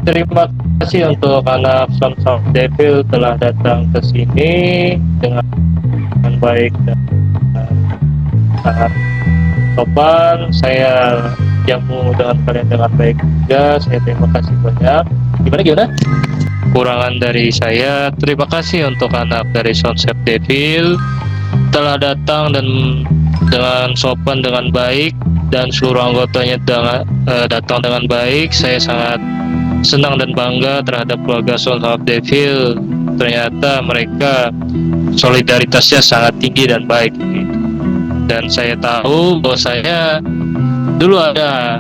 Terima kasih untuk anak Sons of Devil telah datang ke sini dengan baik dan sangat sopan. Saya jamu dengan kalian dengan baik juga. Saya terima kasih banyak. Gimana? Kurangan dari saya, terima kasih untuk anak dari Sons of Devil telah datang dan dengan sopan dengan baik, dan seluruh anggotanya datang dengan baik. Saya sangat senang dan bangga terhadap keluarga Sons of Devil. Ternyata mereka solidaritasnya sangat tinggi dan baik. Dan saya tahu bahwa saya dulu ada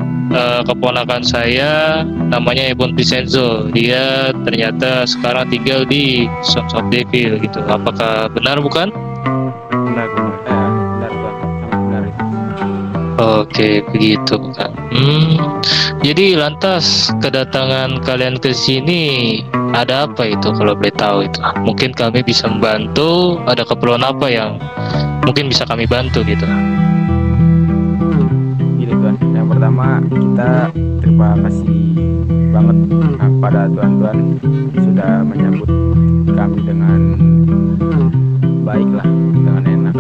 keponakan saya namanya Ebon Vincenzo. Dia ternyata sekarang tinggal di Sons of Devil gitu. Apakah benar bukan? Benar Bang, sangat benar itu. Oke, begitu kan. Jadi lantas kedatangan kalian ke sini ada apa itu, kalau boleh tahu itu? Mungkin kami bisa membantu. Ada keperluan apa yang mungkin bisa kami bantu gitu? Gini Tuan, yang pertama kita terima kasih banget kepada Tuan-tuan sudah menyambut kami dengan baik lah, dengan enak.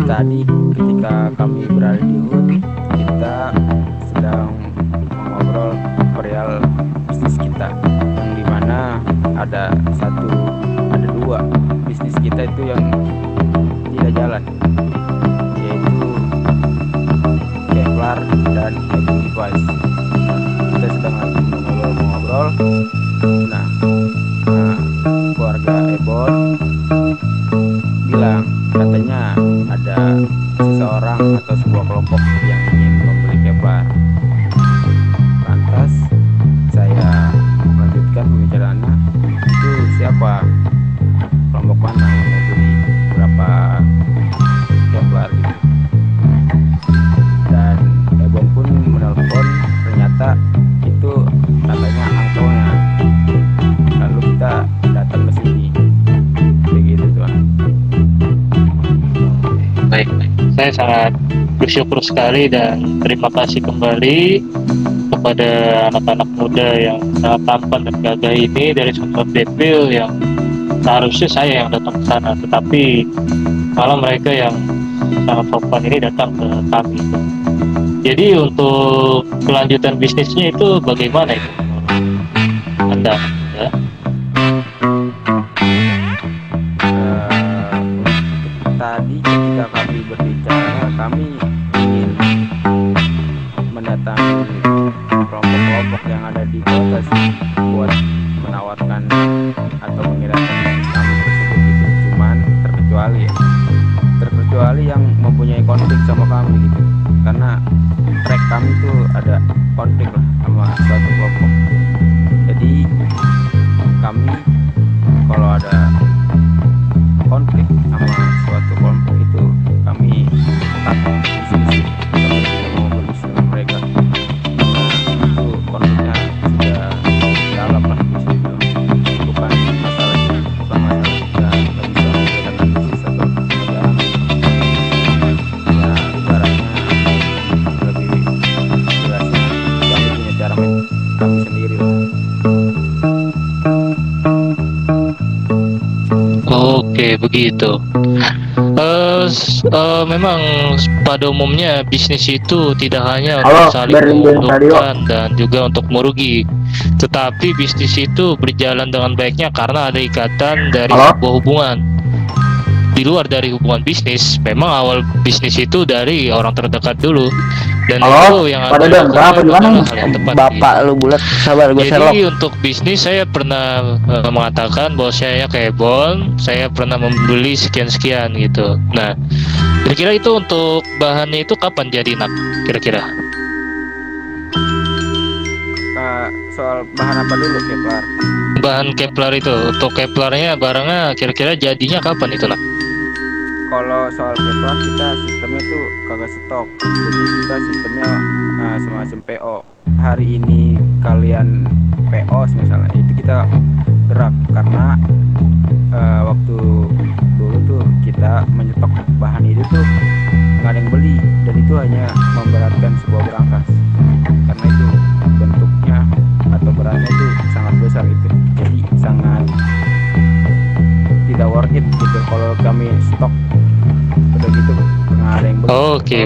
Tadi ketika kami berada di HUT, kita sedang mengobrol perihal bisnis kita, yang dimana ada dua bisnis kita itu yang tidak jalan, yaitu Kevlar dan Ebon Device. Kita sedang lagi mengobrol. Nah, keluarga Ebon bilang katanya ada seseorang atau sebuah kelompok yang ingin membeli Kevlar. Lantas saya melanjutkan pembicaraannya, itu siapa, kelompok mana yang mau beli berapa Kevlar gitu. Dan Ebon pun menelpon, ternyata itu katanya angkaunya. Lalu kita datang ke sini, begitu Tuan. Baik. Saya sangat bersyukur sekali dan terima kasih kembali kepada anak-anak muda yang sangat tampan dan gagah ini dari Sons of Devil, yang seharusnya saya yang datang ke sana, tetapi malah mereka yang sangat sopan ini datang ke kami. Jadi untuk kelanjutan bisnisnya itu bagaimana itu Anda? Ya? Tadi ketika kami berbicara, kami ingin mendatangi kelompok-kelompok yang ada di kota sih buat menawarkan atau mengira-ngira bisnis kami tersebut gitu. Cuman terkecuali yang mempunyai konflik sama kami gitu, karena track kami tuh ada konflik lah sama suatu kelompok. Jadi kami kalau ada konflik sama suatu kelompok itu, kami tetap di sini, kami tidak mau berbisnis dengan mereka. Nah, itu konfliknya sudah dalam lah, bisa dibilang. Bukan masalah kita nggak bisa menjalankan bisnis atau pekerjaan. Ya ibaratnya lebih jelasnya, kami punya cara kami sendiri lah. Oke, begitu. Memang pada umumnya bisnis itu tidak hanya untuk saling menguntungkan dan juga untuk merugi, tetapi bisnis itu berjalan dengan baiknya karena ada ikatan dari sebuah hubungan. Di luar dari hubungan bisnis, memang awal bisnis itu dari orang terdekat dulu, dan itu yang ada adalah hal yang tepat. Bapak gitu. lu bulat, sabar gue Jadi selok. untuk bisnis saya pernah mengatakan bahwa saya kayak Ebon, saya pernah membeli sekian-sekian gitu. Nah, kira-kira itu untuk bahannya itu kapan jadi nak? Kira-kira? Soal bahan apa dulu Kevlar? Bahan Kevlar itu, untuk Kevlarnya barangnya kira-kira jadinya kapan itu nak? Kalau soal Kevlar kita sistemnya tuh kagak stok, jadi kita sistemnya semacam PO. Hari ini kalian PO misalnya, itu kita gerak karena waktu dulu tuh kita menyetok bahan itu tuh nggak ada yang beli, dan itu hanya memberatkan sebuah berangkas. Karena itu stok udah gitu nggak ada yang beli. Oke,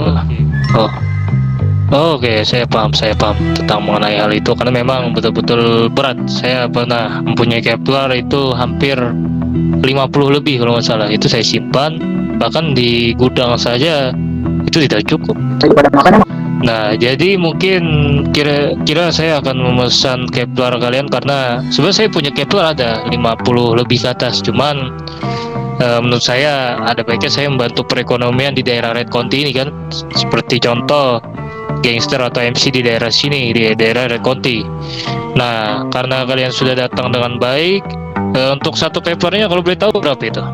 oh. Oke, saya paham tentang mengenai hal itu karena memang betul-betul berat. Saya pernah mempunyai Kepler itu hampir 50 lebih kalau nggak salah. Itu saya simpan, bahkan di gudang saja itu tidak cukup. Nah, jadi mungkin kira-kira saya akan memesan Kepler kalian karena sebenarnya saya punya Kepler ada 50 lebih ke atas. Cuman menurut saya ada baiknya saya membantu perekonomian di daerah Red County ini kan. Seperti contoh gangster atau MC di daerah sini, di daerah Red County. Nah, karena kalian sudah datang dengan baik, untuk satu papernya kalau boleh tahu berapa itu?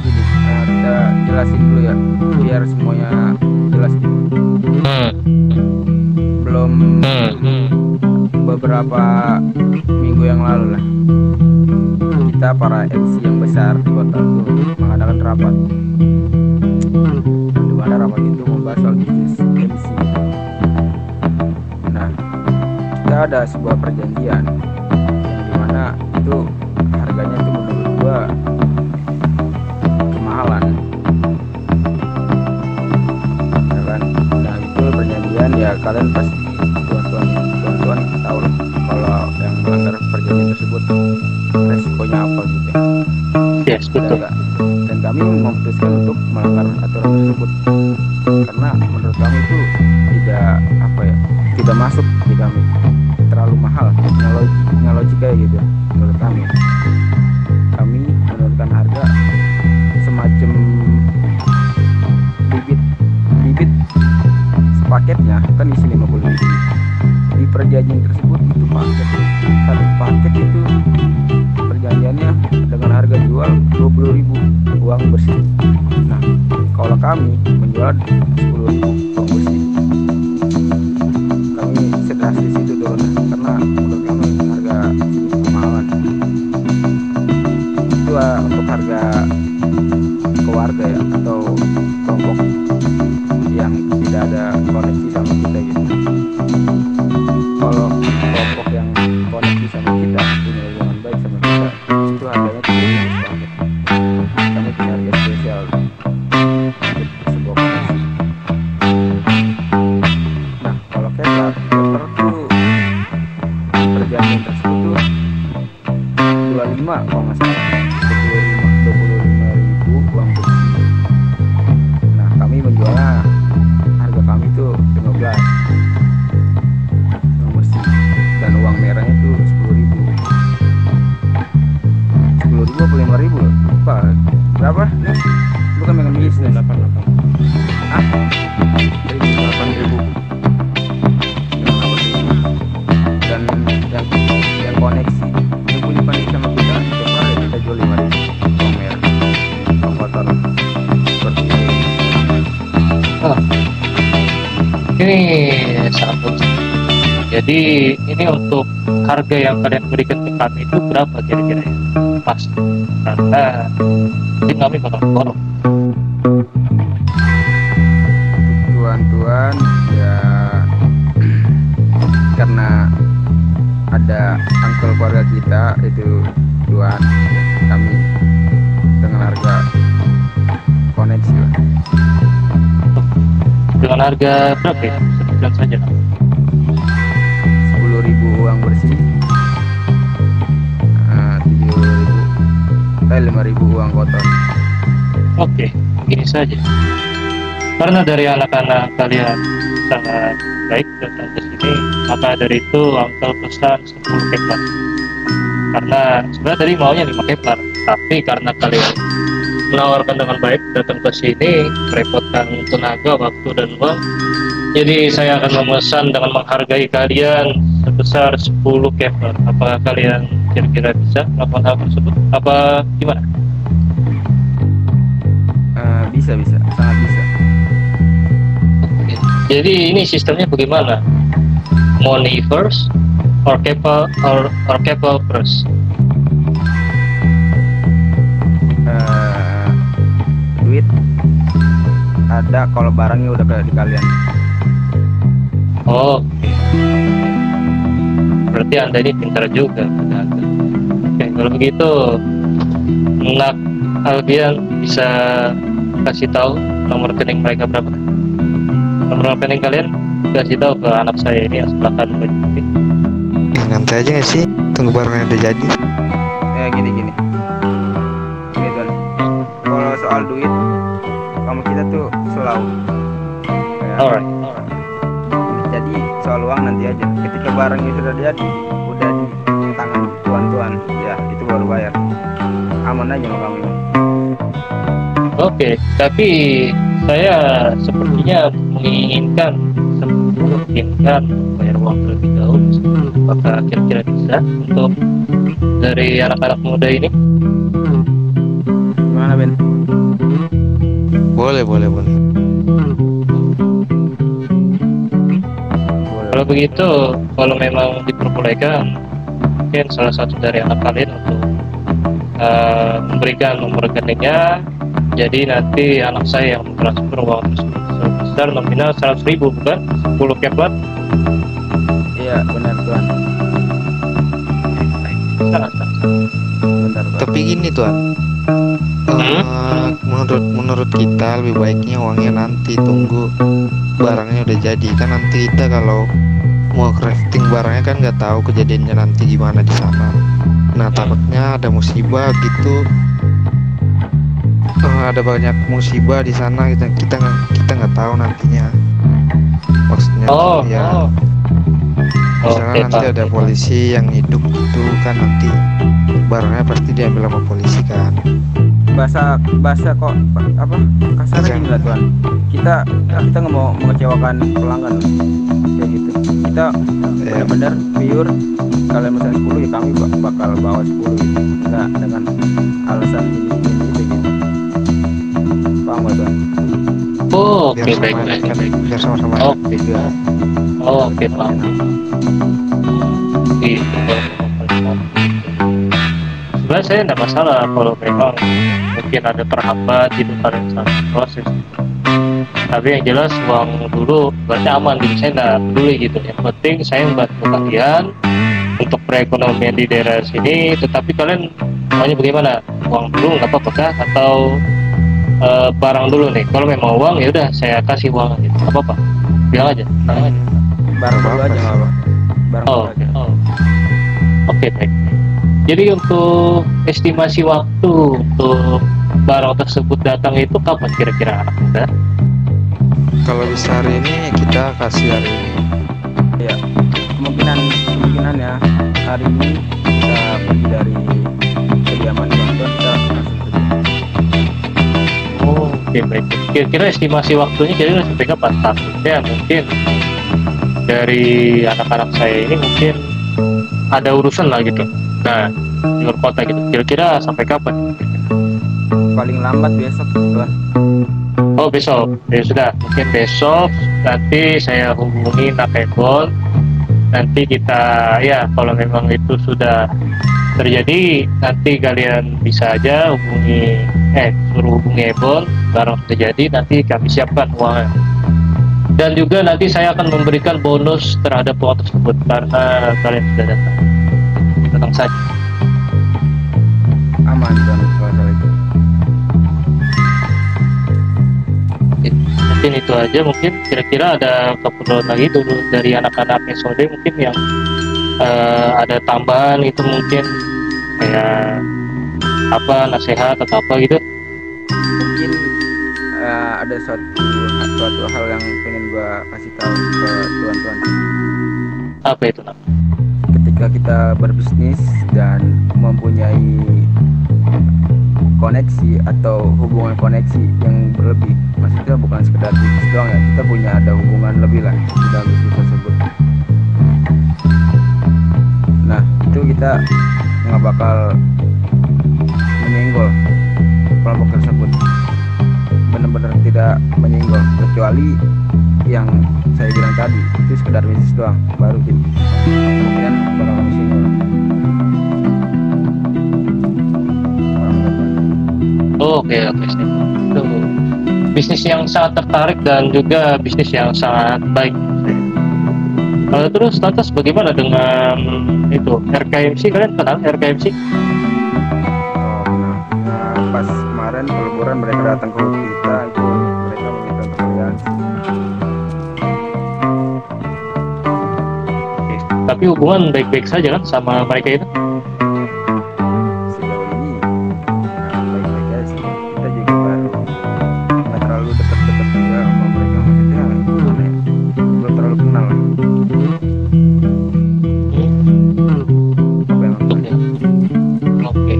Gini, kita jelasin dulu ya biar semuanya jelas dulu. Belum beberapa minggu yang lalu lah kita para MC yang besar di kota itu mengadakan rapat, di mana rapat itu membahas soal bisnis MC. Nah, kita ada sebuah perjanjian yang dimana itu harganya itu menurut gua kemahalan, ya kan? Nah, itu perjanjian ya, kalian pasti tuan-tuan tahu lah kalau yang melanggar perjanjian tersebut resikonya apa gitu ya. Yes, betul. Dan kami memutuskan untuk melanggar aturan tersebut karena menurut kami itu tidak masuk di kami, terlalu mahal, nggak logika gitu menurut kami. Kami menurunkan harga semacam bibit sepaketnya kan isi 50.000. Di perjanjian tersebut itu satu paket itu perjanjiannya dengan harga jual 20.000 uang bersih. Nah, kalau kami menjual 10.000 uang bersih, kami sedrastis itu turun karena menurut kami harga kemahalan. Itu untuk harga keluarga ya, atau kelompok yang tidak ada koneksi sama kita gitu. Kalau kelompok yang koneksi sama kita, punya hubungan baik sama kita, itu harganya tidak banget. Kami punya harga spesial untuk sebuah koneksi. Nah, kalau Kepler tuh perjanjian tersebut tuh 25 kalau nggak salah, 25.000 uang bersih. Nah, kami menjualnya harga kami tuh 15 uang bersih, dan uang merahnya tuh 10.000. 10.000 atau 5.000 lupa berapa? Lu kan megang bisnis 8.000 dan yang koneksi yang punya koneksi sama kita Kepler ya kita jual 5.000 uang merah, uang kotor seperti ini. Ini sangat bagus. Jadi ini untuk harga yang kalian berikan ke kami itu berapa kira-kira ya? Pas, karena ini kami bakal borong. Tuan-tuan ya, karena ada uncle keluarga kita itu tuan, kami dengan harga koneksi lah. Dengan harga berapa ya? Sebutkan saja. 10.000 uang bersih, 5.000 uang kotor. Oke, begini saja. Karena dari anak-anak kalian sangat baik datang ke sini, maka dari itu Uncle pesan 10 Kepler. Karena sebenarnya tadi maunya 5 Kepler, tapi karena kalian menawarkan dengan baik datang ke sini, merepotkan tenaga, waktu dan uang, jadi saya akan memesan dengan menghargai kalian sebesar 10 Kepler. Apakah kalian kira-kira bisa melakukan hal tersebut? Apa gimana? Bisa, sangat bisa. Jadi ini sistemnya bagaimana? Money first or Keppel first? Duit ada kalau barangnya udah kayak di kalian. Oh, berarti Anda ini pintar juga. Oke, kalau begitu, nak Aldian bisa kasih tahu nomor rekening mereka berapa? Nomor rekening kalian kasih tahu ke anak saya ini yang sebelah kanan baju putih. Nanti aja nggak sih, tunggu barangnya udah jadi. Gini Tuan, kalau soal duit kamu kita tuh selalu ya, Alright. jadi soal uang nanti aja ketika barangnya sudah jadi, udah di tangan tuan ya, itu baru bayar. Aman aja sama kamu ini. Oke, tapi saya sepertinya menginginkan bayar uang terlebih dahulu. Apakah kira-kira bisa untuk dari anak-anak muda ini? Gimana Ben? Boleh. Kalau begitu, kalau memang diperbolehkan, mungkin salah satu dari anak kalian untuk memberikan nomor rekeningnya. Jadi nanti anak saya yang mentransfer uang tersebut sebesar nominal 100.000, bukan 10 keplat. Iya benar Tuan. Sangat. Bentar Tuan. Tapi gini tuan, menurut kita lebih baiknya uangnya nanti, tunggu barangnya udah jadi. Kan nanti kita kalau mau crafting barangnya kan nggak tahu kejadiannya nanti gimana di sana. Nah takutnya ada musibah gitu, ada banyak musibah di sana, kita nggak tahu nantinya. Maksudnya misalnya Oke, nanti Pak. ada polisi yang hidup gitu kan, nanti barangnya pasti diambil sama polisi kan. Bahasa kok apa kasar aja nggak Tuan? Kita nggak mau mengecewakan pelanggan kayak gitu. Kita benar-benar pure, kalian pesan 10 ya kami bakal bawa 10 gitu. Nggak dengan alasan ini itu gitu. Paham nggak Tuan? Oke, baik. Biar sama-sama Oke, oke, Pak. Gitu. Sebenarnya saya tidak masalah kalau memang mungkin ada terhambat gitu pada saat proses. Tapi yang jelas uang dulu berarti aman gitu, saya tidak peduli gitu. Yang penting saya membantu kalian untuk perekonomian di daerah sini. Tetapi kalian maunya bagaimana? Uang dulu nggak apa-apa kah? Atau barang dulu nih? Kalau memang uang ya udah saya kasih uang gitu, nggak apa-apa. Bilang aja. Barang dulu aja nggak apa. Barang dulu aja. Oke, baik. Jadi untuk estimasi waktu untuk barang tersebut datang itu kapan kira-kira anak muda? Kalau bisa hari ini kita kasih hari ini. Iya, kemungkinan ya hari ini kita pergi dari kediaman Tuan, kita langsung pergi. Oke, baik. Kira-kira estimasi waktunya kira-kira sampai kapan? Takutnya mungkin dari anak-anak saya ini mungkin ada urusan lah gitu. Nah, di luar kota gitu. Kira-kira sampai kapan? Paling lambat besok Tuan. Oh, besok. Ya sudah, mungkin besok nanti saya hubungi Nakebol. Nanti kita ya kalau memang itu sudah terjadi, nanti kalian bisa aja suruh hubungi Ebon, barang terjadi nanti kami siapkan uangnya. Dan juga nanti saya akan memberikan bonus terhadap uang tersebut karena kalian sudah datang saja. Aman Tuan soal itu. Mungkin itu aja, mungkin kira-kira ada keperluan lagi dulu dari anak-anak SOD mungkin yang ada tambahan itu, mungkin kayak apa nasihat atau apa gitu. Mungkin ada suatu hal yang pengen gua kasih tahu ke tuan-tuan. Apa itu, Nak? Ketika kita berbisnis dan mempunyai koneksi atau hubungan koneksi yang berlebih, maksudnya bukan sekedar bisnis doang ya, kita punya ada hubungan lebih lah di dalam bisnis tersebut. Nah itu kita nggak bakal menyenggol kelompok tersebut, benar-benar tidak menyenggol, kecuali yang saya bilang tadi itu sekedar bisnis doang, baru kemungkinan bakal kami singgung. Oke, itu bisnis yang sangat tertarik dan juga bisnis yang sangat baik. Terus lantas bagaimana dengan itu RKMC? Kalian kenal RKMC? Oh, nah, pas tawuran, mereka datang ke kita, itu mereka meminta untuk toleransi. Oke. Tapi hubungan baik-baik saja kan sama mereka itu? Sejauh ini baik-baik aja sih. Kita juga baru nggak terlalu dekat-dekat juga sama mereka, maksudnya gimana ya, belum terlalu kenal lah. Apa yang Oke. Oke.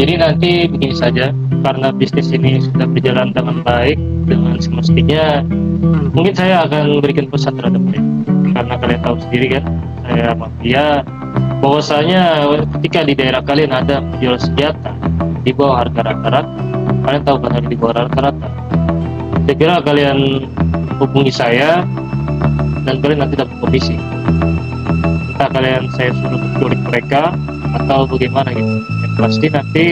Jadi nanti begini saja, karena bisnis ini sudah berjalan dengan baik, dengan semestinya, mungkin saya akan berikan pesan terhadap mereka. Karena kalian tahu sendiri kan, saya mafia, bahwasanya ketika di daerah kalian ada penjual senjata di bawah harga rata-rata, kalian tahu kan harga di bawah rata-rata. Saya kira kalian hubungi saya dan kalian nanti dapat komisi. Entah kalian saya suruh menculik mereka atau bagaimana gitu. Yang pasti nanti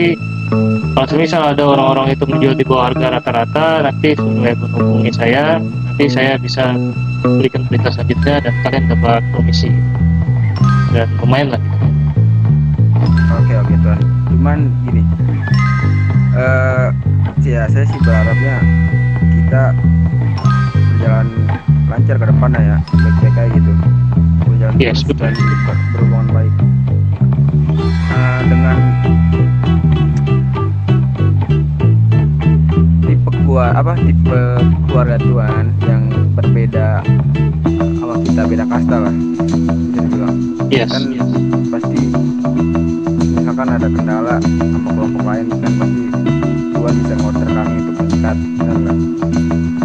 kalau misal ada orang-orang itu menjual di bawah harga rata-rata, nanti suruh menghubungi saya, nanti saya bisa berikan berita selanjutnya dan kalian dapat komisi gitu. Dan lumayan lah gitu. Oke Tuan, cuman gini, ya saya sih berharapnya kita berjalan lancar ke depannya ya, baik-baik aja gitu, berjalan Yes, terus betul. dan berhubungan baik. Dengan tipe keluarga Tuan yang berbeda sama kita, beda kasta lah bisa dibilang. Yes, Kan yes. pasti misalkan ada kendala sama kelompok lain kan pasti Tuhan bisa ngotor kami untuk mendekat, benar nggak?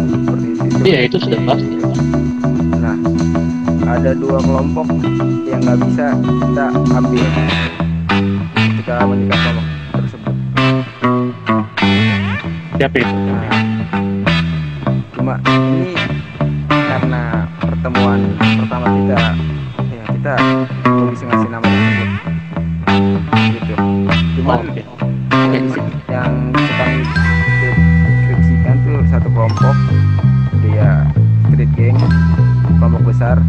Seperti itu. Iya, itu sudah pasti. Nah, ada dua kelompok yang nggak bisa kita ambil ketika mendekat kelompok tersebut. Siapa itu? Nah, cuma ini karena pertemuan pertama kita, ya kita belum bisa ngasih nama tersebut gitu. Cuman Oke. yang kami deskripsikan tuh satu kelompok, dia street gang, kelompok besar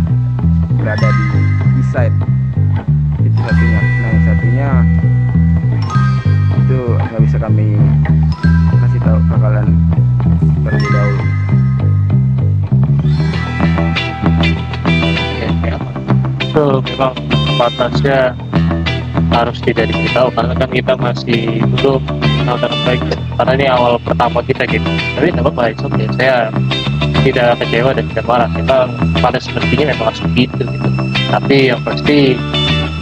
berada di east side, itu satunya. Nah yang satunya itu nggak bisa kami kasih tahu ke kalian terlebih dahulu. Itu memang batasnya harus tidak diberitahu karena kan kita masih belum kenal dengan baik ya. Karena ini awal pertama kita gitu. Tapi tidak apa-apa, it's okay. Saya tidak kecewa dan tidak marah. Memang pada sepertinya memang harus begitu gitu. Tapi yang pasti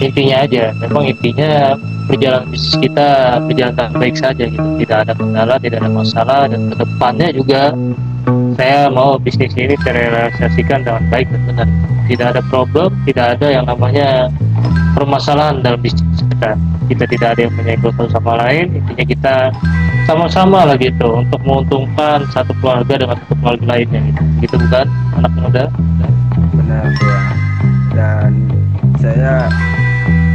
intinya aja, memang intinya perjalanan bisnis kita berjalan dengan baik saja gitu. Tidak ada kendala, tidak ada masalah, dan kedepannya juga saya mau bisnis ini terrealisasikan dengan baik dan benar. Tidak ada problem, tidak ada yang namanya permasalahan dalam bisnis kita. Kita tidak ada yang menyenggol satu sama lain. Intinya kita sama-sama lah gitu untuk menguntungkan satu keluarga dengan satu keluarga lainnya gitu. Gitu bukan anak muda? Benar Tuhan. Dan saya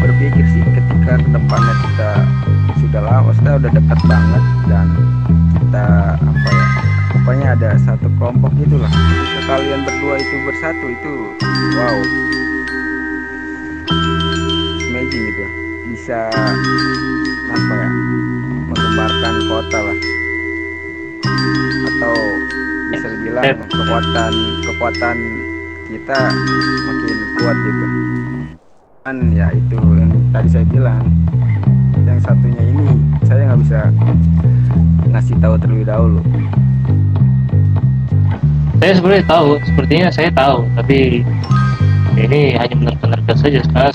berpikir sih ketika kedepannya kita sudah lama, kita udah dekat banget dan kita apa ya, pokoknya ada satu kelompok gitulah. Ketika kalian berdua itu bersatu itu wow, imagine gitu, bisa apa ya, menggemparkan kota lah, atau bisa dibilang kekuatan kita makin kuat gitu kan. Ya itu yang tadi saya bilang, yang satunya ini saya nggak bisa ngasih tahu terlebih dahulu. Saya sebenarnya tahu, sepertinya saya tahu, tapi ini hanya menerka-nerka saja. Karena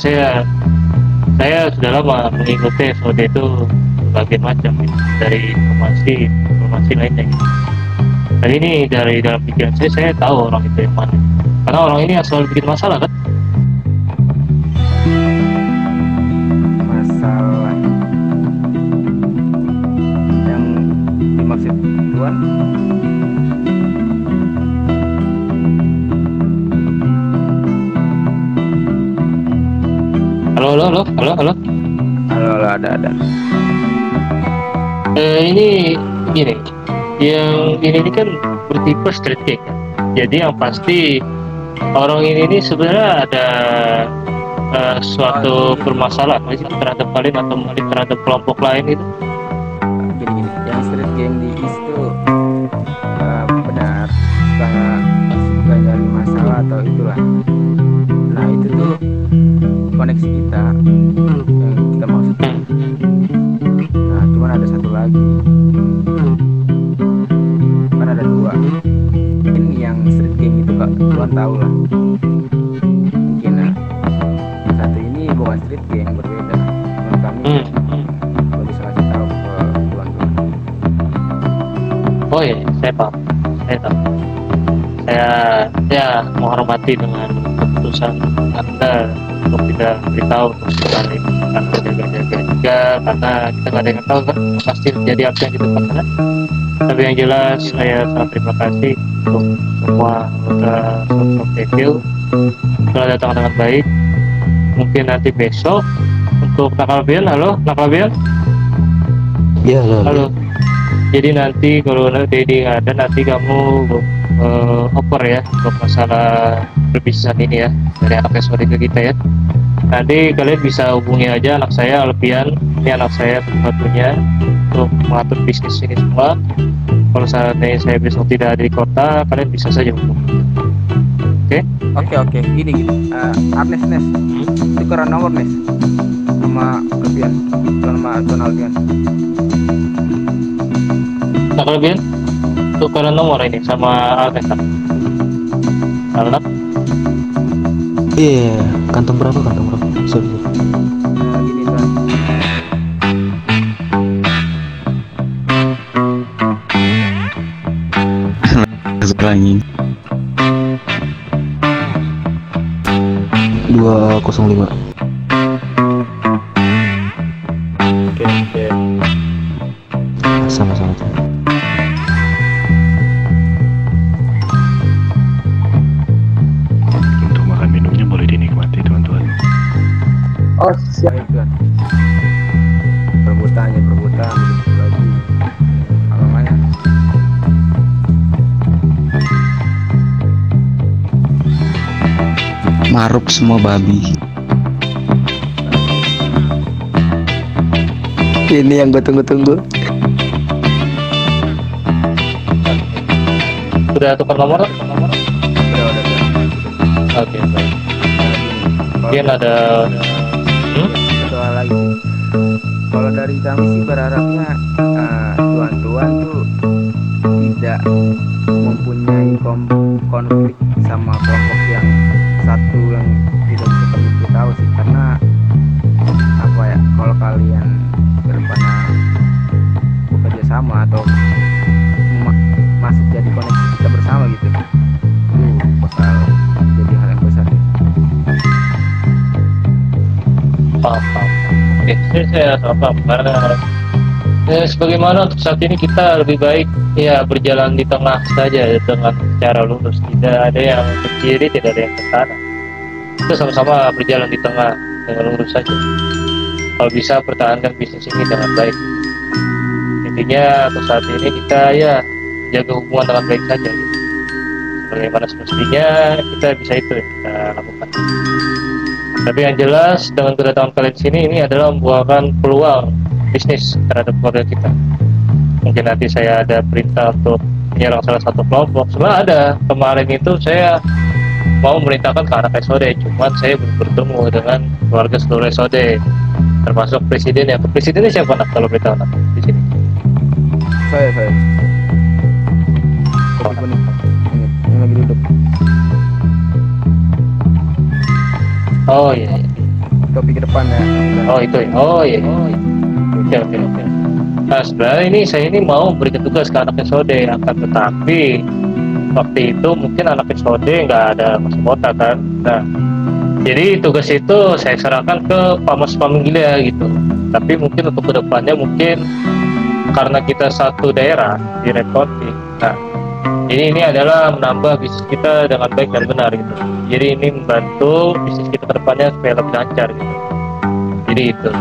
saya sudah lama mengikuti SOD itu berbagai macam gitu, dari informasi lainnya gitu. Dan ini dari dalam pikiran saya tahu orang itu yang mana. Karena orang ini yang selalu bikin masalah kan. Masalah yang dimaksud Tuhan Halo. halo ada. Ini gini, yang ini kan bertipe street gang kan? Jadi yang pasti orang ini sebenarnya ada suatu permasalahan terhadap kalian atau mungkin terhadap kelompok lain itu. gini, yang street gang yang di East tuh benar suka nyari masalah atau itulah. Nah itu tuh koneksi kita yang kita maksud. Nah cuman ada satu lagi, kan ada dua. Mungkin yang street gang itu kak Tuhan tahu lah. Mungkin satu ini bukan street gang, berbeda. Cuman kami belum bisa kasih tahu ke Tuhan. Oh iya, saya paham. Saya menghormati dengan keputusan Anda untuk tidak beritahu kali ini, karena jaga-jaga juga, karena kita nggak ada yang tahu kan pasti terjadi apa yang kita pakai. Tapi yang jelas saya sangat terima kasih untuk semua anggota Sosok Devil telah datang dengan baik. Mungkin nanti besok untuk Nakalbian. Halo Nakalbian. Iya, Halo. Jadi nanti kalau Dedi nggak ada, nanti kamu oper ya untuk masalah perbisnisan ini ya, dari anak SOD ke kita ya. Nanti kalian bisa hubungi aja anak saya Alpian, ini anak saya satu-satunya untuk mengatur bisnis ini semua. Kalau saatnya saya besok tidak ada di kota, kalian bisa saja hubungi. Oke, gini. Arnes Nes, tukeran nomor Nes sama Alpian, sama Tuan Alpian. Nah kelebihan tukeran nomor ini sama Alkesta. Alnak. Iya, kantong berapa? Sorry. Gini Tuan. Sebelangi 205. Oke. Sama-sama. untuk makan minumnya boleh dinikmati teman-teman. Oh siap Tuan. Perebutan lagi. Alamannya. Maruk semua babi. Ini yang gue tunggu-tunggu. Sudah tukar nomor? Udah. Oke, baik. Mungkin ada Satu hal lagi. Kalau dari kami sih berharapnya tuan-tuan tuh tidak mempunyai konflik sama kelompok yang satu yang tidak bisa kami tahu sih, karena apa ya, kalau kalian berpana bekerja sama atau masuk jadi koneksi kita bersama gitu, itu bakal jadi hal yang besar. paham. Oke, saya paham karena sebagaimana untuk saat ini kita lebih baik ya berjalan di tengah saja dengan cara lurus, tidak ada yang ke kiri, tidak ada yang ke kanan. Kita sama-sama berjalan di tengah dengan lurus saja. Kalau bisa pertahankan bisnis ini dengan baik. Intinya untuk saat ini kita ya jaga hubungan dengan baik saja gitu. Bagaimana semestinya kita bisa itu yang kita lakukan. Tapi yang jelas dengan kedatangan kalian sini ini adalah membuahkan peluang bisnis terhadap keluarga kita. Mungkin nanti saya ada perintah untuk menyerang salah satu kelompok. Sebenarnya ada, kemarin itu saya mau memerintahkan ke anak SOD, cuman saya belum bertemu dengan keluarga seluruh SOD, termasuk presiden. Ya, presidennya siapa nak kalau beritahu nak di sini? Saya kopi kuning ini lagi duduk. Oh iya. Topi ke depan ya. Oh itu ya. Oh iya. Oke. Nah sebenarnya saya ini mau berikan tugas ke anak SOD, akan tetapi waktu itu mungkin anak SOD nggak ada masuk kota kan. Nah jadi tugas itu saya serahkan ke Pamas Pamenggilia gitu. Tapi mungkin untuk kedepannya mungkin karena kita satu daerah di Red County. Nah ini adalah menambah bisnis kita dengan baik dan benar gitu. Jadi ini membantu bisnis kita kedepannya supaya lebih lancar gitu. Jadi itu.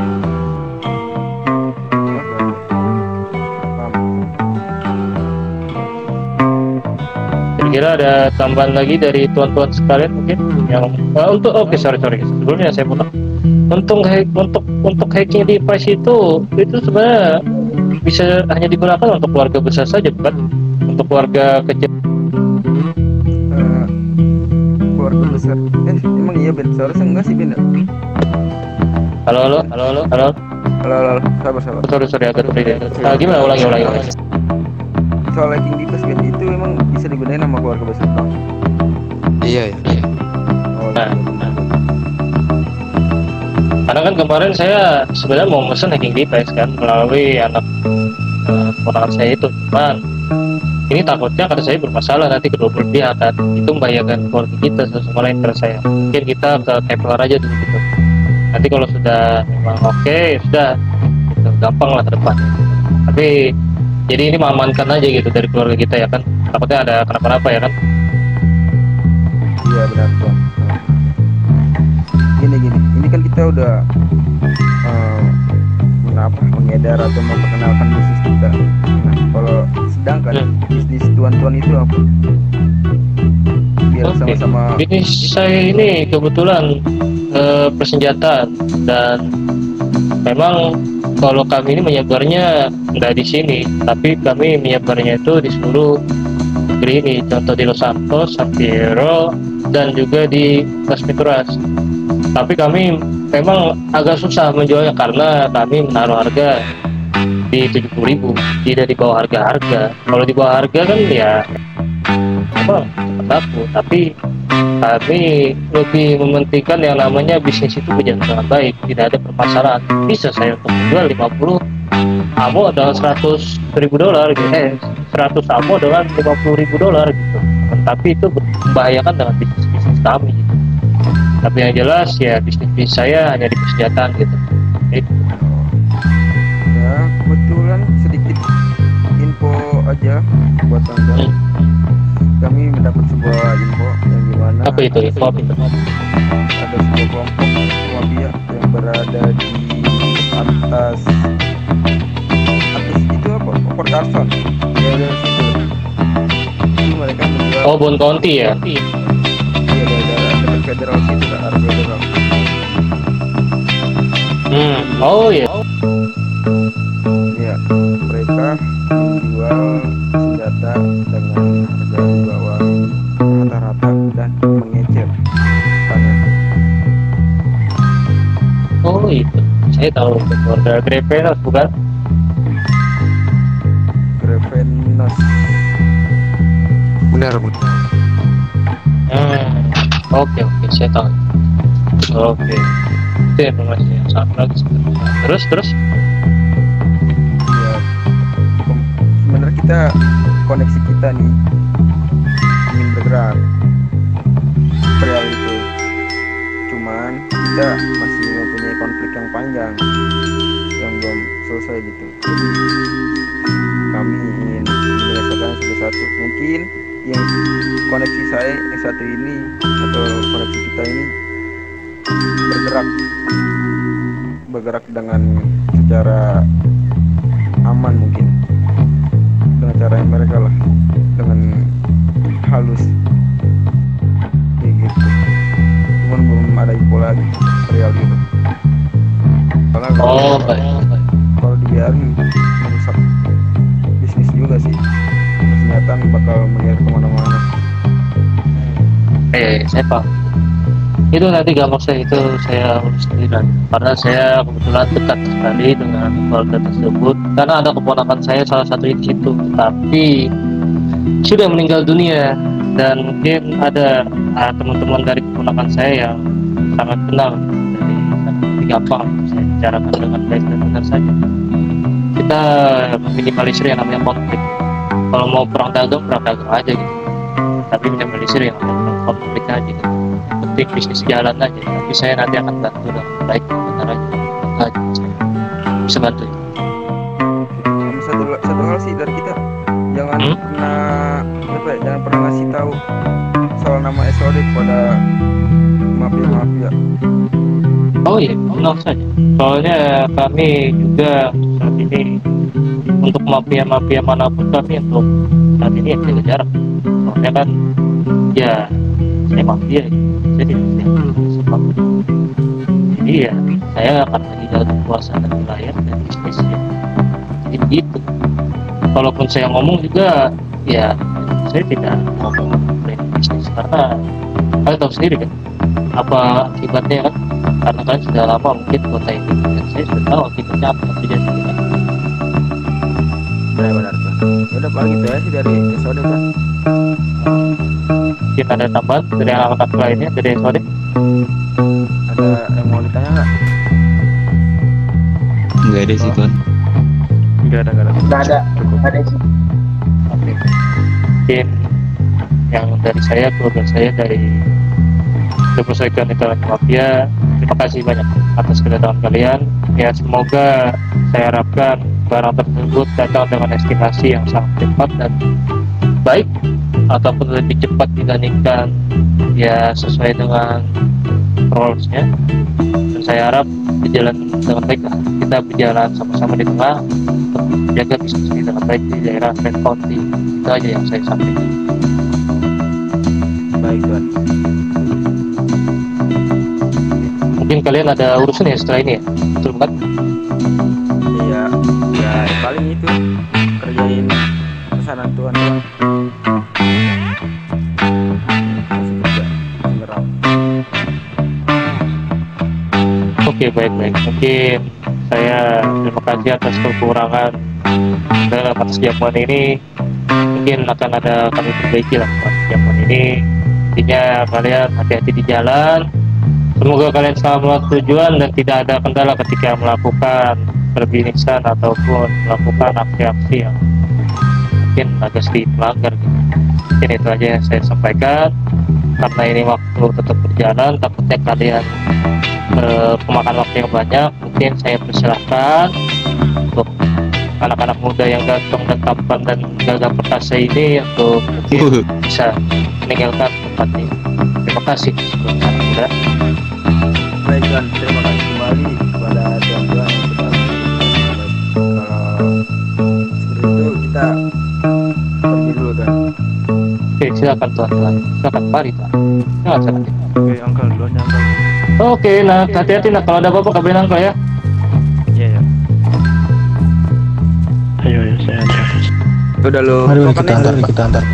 Kira-kira ada tambahan lagi dari tuan-tuan sekalian mungkin yang untuk sorry sebelumnya saya potong. Untuk hacking device itu sebenarnya bisa hanya digunakan untuk keluarga besar saja, bukan untuk keluarga kecil. Keluarga besar. Emang iya Ben, seharusnya enggak sih Ben. Halo halo halo halo halo. Halo, sabar. Sorry agak terlihat. Gimana ulangi. Soal King Dipas Ben itu emang bisa digunain sama keluarga besar dong. Iya ya. Oh, Nah, karena kan kemarin saya sebenarnya mau mesen hacking device kan melalui anak ponakan saya itu, cuman ini takutnya kata saya bermasalah nanti kedua belah pihak kan, itu membahayakan keluarga kita satu sama lain. Kata saya mungkin kita ke Kepler aja dulu gitu, nanti kalau sudah memang oke sudah gitu, gampang lah ke depan. Tapi jadi ini mengamankan aja gitu dari keluarga kita ya kan, takutnya ada kenapa-napa ya kan. iya benar tuh. Gini, ini kan kita udah mengedar atau memperkenalkan bisnis kita. Nah, kalau sedangkan bisnis tuan-tuan itu apa? Biar Oke. sama-sama. Bisnis saya ini kebetulan persenjataan, dan memang kalau kami ini menyebarnya nggak di sini, tapi kami menyebarnya itu di seluruh negeri ini. Contoh di Los Santos, Santero, dan juga di Las Micras. Tapi kami memang agak susah menjualnya karena kami menaruh harga di 70.000, tidak di bawah harga. Kalau di bawah harga kan ya apa cepat laku, tapi kami lebih mementingkan yang namanya bisnis itu berjalan dengan baik, tidak ada permasalahan. Bisa saya untuk menjual 50 amo dengan $100.000 gitu, 100 amo dengan $50.000 gitu. Tapi itu membahayakan dengan bisnis kami gitu. Tapi yang jelas ya bisnis saya hanya di persenjataan gitu. Itu. Ya kebetulan sedikit info aja buat teman-teman. Kami mendapat sebuah info yang dimana Apa itu? Info apa itu? ada sebuah kelompok mafia yang berada di atas itu apa? Port Carson. Ya dari situ. Itu mereka menjual. Oh, Bon County ya? Iya, ada federal situ, ada federal. Oh iya. Ya, mereka menjual senjata dengan harga di bawah rata-rata dan mengecer harganya. Oh itu. Saya tahu itu keluarga Grepenos bukan? Grevenos. Benar. Oke, saya tahu. Oke. Itu informasi yang sangat bagus. Terus. Ya, sebenarnya kita koneksi kita nih ingin bergerak perihal itu, cuman kita masih mempunyai konflik yang panjang yang belum selesai gitu. Jadi kami ingin menyelesaikan satu-satu. Mungkin yang koneksi saya yang satu ini atau koneksi kita ini bergerak dengan secara aman, mungkin dengan cara yang mereka lah, dengan halus kayak gitu. Cuman belum ada info lagi perihal gitu. Karena Oh baik. kalau dibiarin merusak bisnis juga sih, persenjataan bakal mengalir kemana-mana. Saya paham. Itu nanti gampang saya urus sendiri, karena saya kebetulan dekat sekali dengan keluarga tersebut, karena ada keponakan saya salah satu di situ, tapi sudah meninggal dunia, dan mungkin ada teman-teman dari keponakan saya yang sangat kenal, jadi gampang saya bicarakan dengan baik dan benar saja. Kita minimalisir yang namanya konflik. Kalau mau perang dagang aja gitu, tapi minimalisir yang namanya konflik aja gitu. Penting bisnis jalan aja, tapi saya nanti akan bantu dengan baik dan benar aja. Saya bisa bantu ya. Sama satu hal sih dari kita, jangan pernah ngasih tahu soal nama SOD kepada mafia. Oh iya, tenang saja. Soalnya kami juga saat ini untuk mafia manapun kami untuk saat ini ya jaga jarak. Soalnya kan ya saya mafia, saya tidak sebab. Jadi ya saya akan menjaga kekuasaan wilayah dan bisnisnya. Jadi gitu. Kalaupun saya ngomong juga, ya saya tidak ngomong plan bisnis karena kalian tahu sendiri kan apa akibatnya kan, karena kalian sudah lama mungkin kota ini dan saya sudah tahu akibatnya apa yang terjadi kan. Benar-benar tuh. Ya udah paling gitu ya sih dari episode kan. Mungkin ada tambahan dari anak-anak lainnya dari SOD. Ada yang mau ditanya nggak? Enggak ada sih tuan. Nggak ada. Nggak ada sih. Oke. Mungkin yang dari saya, keluarga saya dari Persaudaraan Internet Mafia, terima kasih banyak atas kedatangan kalian. Ya semoga saya harapkan barang tersebut datang dengan estimasi yang sangat cepat dan baik ataupun lebih cepat dibandingkan ya sesuai dengan rules-nya. Dan saya harap berjalan dengan baik lah. Kita berjalan sama-sama di tengah untuk menjaga bisnis ini dengan baik di daerah Red County. Itu aja yang saya sampaikan. Baik tuan. Mungkin kalian ada urusan ya setelah ini ya, betul bukan? Iya, ya paling itu kerjain pesanan tuan doang. Masih kerja, menyerap. Oke, baik. Mungkin saya terima kasih atas kekurangan dalam atas jamuan ini. Mungkin akan ada kami perbaiki lah atas jamuan ini. Intinya kalian hati-hati di jalan. Semoga kalian selamat tujuan dan tidak ada kendala ketika melakukan perbisnisan ataupun melakukan aksi-aksi yang mungkin agak sedikit melanggar gitu. Mungkin itu aja yang saya sampaikan. Karena ini waktu tetap berjalan, takutnya kalian memakan waktu yang banyak. Mungkin saya persilahkan untuk anak-anak muda yang ganteng dan tampan dan gagah perkasa ini untuk mungkin bisa meninggalkan tempat ini. Terima kasih sebelum anak muda. Baik tuan, terima kasih kembali kepada tuan-tuan yang sudah menonton. Kalau seperti itu kita pergi dulu tuan. Oke, silakan tuan. Silakan mari tuan. Silakan. Oke, uncle duluan ya uncle. Oke, nah hati-hati nah kalau ada apa-apa kabarin Uncle ya. Iya. Ayo saya antar. Udah lo. Mari kita antar.